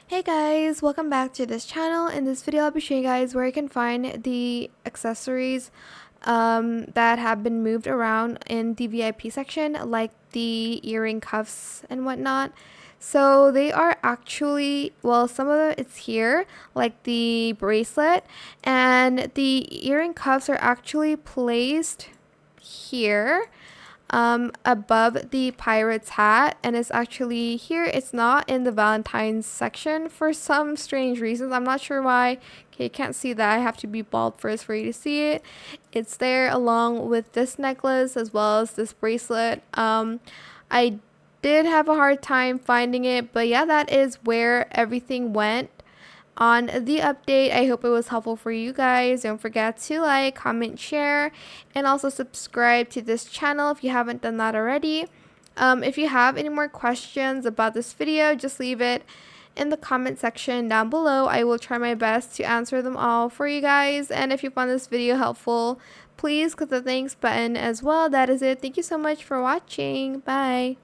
Hey guys, welcome back to this channel. In this video I'll be showing you guys where you can find the accessories that have been moved around in the VIP section, like the earring cuffs and whatnot. So they are actually, well, some of it's here, like the bracelet, and the earring cuffs are actually placed here above the pirate's hat, and it's actually here. It's not in the Valentine's section for some strange reasons. I'm not sure why. Okay, you can't see that. I have to be bald first for you to see it. It's there along with this necklace as well as this bracelet. I did have a hard time finding it, but yeah, that is where everything went on the update. I hope it was helpful for you guys. Don't forget to like, comment, share, and also subscribe to this channel if you haven't done that already. If you have any more questions about this video, just leave it in the comment section down below. I will try my best to answer them all for you guys. And if you found this video helpful, please click the thanks button as well. That is it. Thank you so much for watching. Bye.